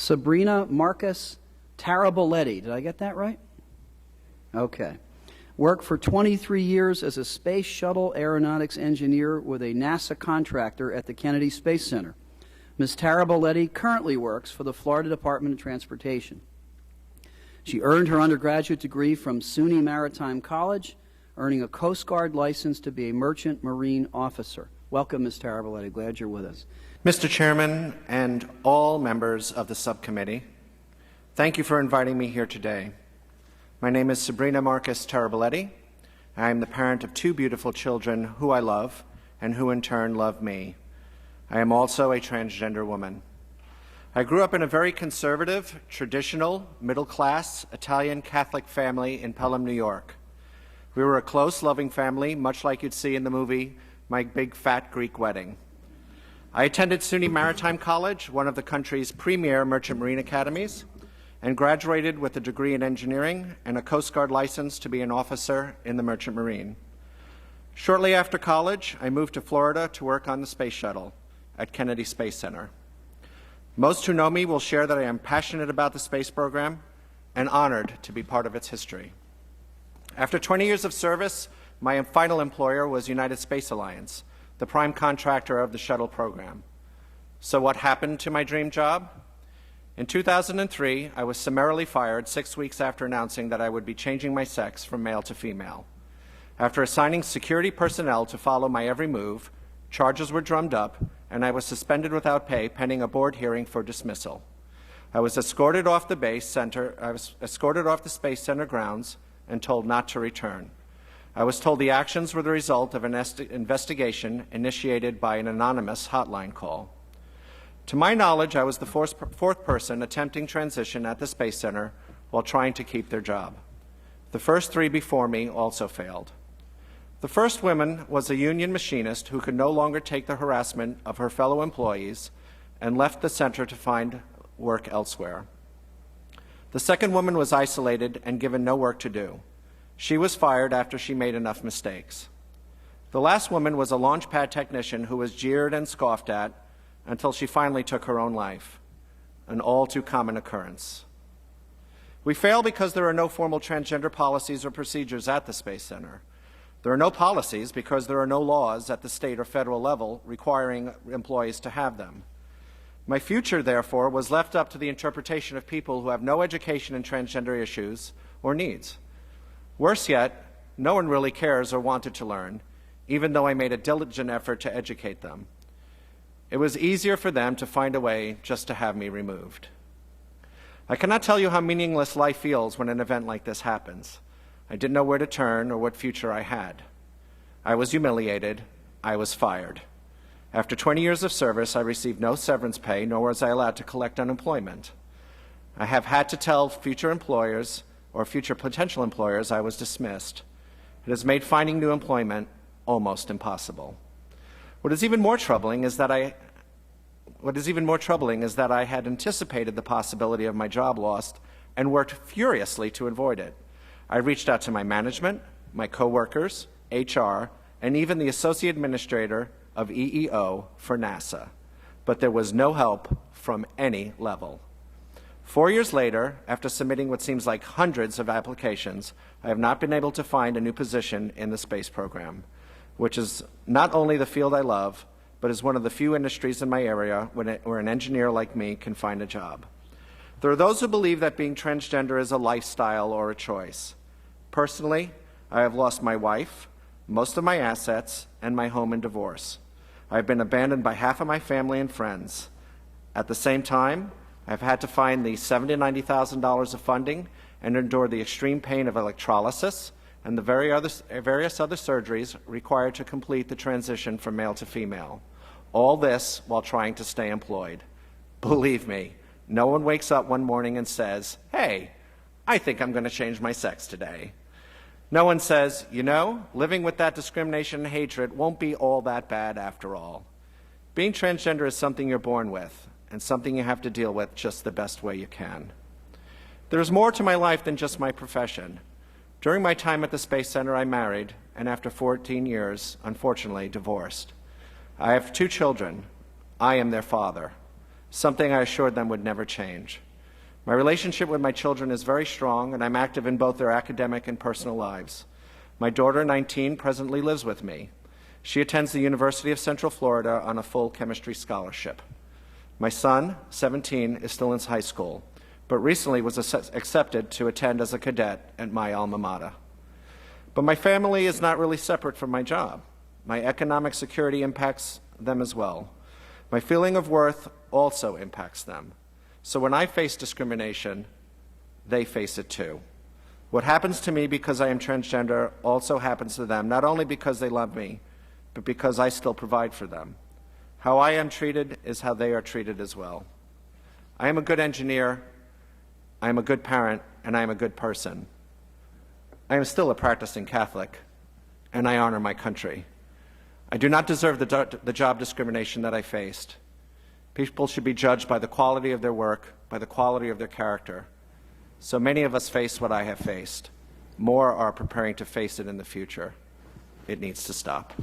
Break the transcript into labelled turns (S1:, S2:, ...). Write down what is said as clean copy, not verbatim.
S1: Sabrina Marcus Taraboletti. Did I get that right? Okay. Worked for 23 years as a space shuttle aeronautics engineer with a NASA contractor at the Kennedy Space Center. Ms. Taraboletti currently works for the Florida Department of Transportation. She earned her undergraduate degree from SUNY Maritime College, earning a Coast Guard license to be a merchant marine officer. Welcome, Ms. Taraboletti. Glad you're with us.
S2: Mr. Chairman and all members of the subcommittee, thank you for inviting me here today. My name is Sabrina Marcus Taraboletti. I am the parent of two beautiful children who I love and who in turn love me. I am also a transgender woman. I grew up in a very conservative, traditional, middle-class, Italian Catholic family in Pelham, New York. We were a close, loving family, much like you'd see in the movie My Big Fat Greek Wedding. I attended SUNY Maritime College, one of the country's premier merchant marine academies, and graduated with a degree in engineering and a Coast Guard license to be an officer in the merchant marine. Shortly after college, I moved to Florida to work on the space shuttle at Kennedy Space Center. Most who know me will share that I am passionate about the space program and honored to be part of its history. After 20 years of service, my final employer was United Space Alliance, the prime contractor of the shuttle program. So what happened to my dream job? In 2003, I was summarily fired 6 weeks after announcing that I would be changing my sex from male to female. After assigning security personnel to follow my every move, charges were drummed up, and I was suspended without pay pending a board hearing for dismissal. I was escorted off the Space Center grounds and told not to return. I was told the actions were the result of an investigation initiated by an anonymous hotline call. To my knowledge, I was the fourth person attempting transition at the Space Center while trying to keep their job. The first three before me also failed. The first woman was a union machinist who could no longer take the harassment of her fellow employees and left the center to find work elsewhere. The second woman was isolated and given no work to do. She was fired after she made enough mistakes. The last woman was a launchpad technician who was jeered and scoffed at until she finally took her own life, an all too common occurrence. We fail because there are no formal transgender policies or procedures at the Space Center. There are no policies because there are no laws at the state or federal level requiring employees to have them. My future, therefore, was left up to the interpretation of people who have no education in transgender issues or needs. Worse yet, no one really cares or wanted to learn, even though I made a diligent effort to educate them. It was easier for them to find a way just to have me removed. I cannot tell you how meaningless life feels when an event like this happens. I didn't know where to turn or what future I had. I was humiliated. I was fired. After 20 years of service, I received no severance pay, nor was I allowed to collect unemployment. I have had to tell future employers or future potential employers I was dismissed. It has made finding new employment almost impossible. What is even more troubling is that I had anticipated the possibility of my job lost and worked furiously to avoid it. I reached out to my management, my coworkers, HR, and even the associate administrator of EEO for NASA, but there was no help from any level. 4 years later, after submitting what seems like hundreds of applications, I have not been able to find a new position in the space program, which is not only the field I love, but is one of the few industries in my area where an engineer like me can find a job. There are those who believe that being transgender is a lifestyle or a choice. Personally, I have lost my wife, most of my assets, and my home in divorce. I have been abandoned by half of my family and friends. At the same time, I've had to find the $70,000 to $90,000 of funding and endure the extreme pain of electrolysis and the various other surgeries required to complete the transition from male to female. All this while trying to stay employed. Believe me, no one wakes up one morning and says, "Hey, I think I'm going to change my sex today." No one says, "You know, living with that discrimination and hatred won't be all that bad after all." Being transgender is something you're born with and something you have to deal with just the best way you can. There is more to my life than just my profession. During my time at the Space Center, I married, and after 14 years, unfortunately, divorced. I have two children. I am their father. something I assured them would never change. My relationship with my children is very strong, and I'm active in both their academic and personal lives. My daughter, 19, presently lives with me. She attends the University of Central Florida on a full chemistry scholarship. My son, 17, is still in high school, but recently was accepted to attend as a cadet at my alma mater. But my family is not really separate from my job. My economic security impacts them as well. My feeling of worth also impacts them. So when I face discrimination, they face it too. What happens to me because I am transgender also happens to them, not only because they love me, but because I still provide for them. How I am treated is how they are treated as well. I am a good engineer, I am a good parent, and I am a good person. I am still a practicing Catholic, and I honor my country. I do not deserve the job discrimination that I faced. People should be judged by the quality of their work, by the quality of their character. So many of us face what I have faced. More are preparing to face it in the future. It needs to stop.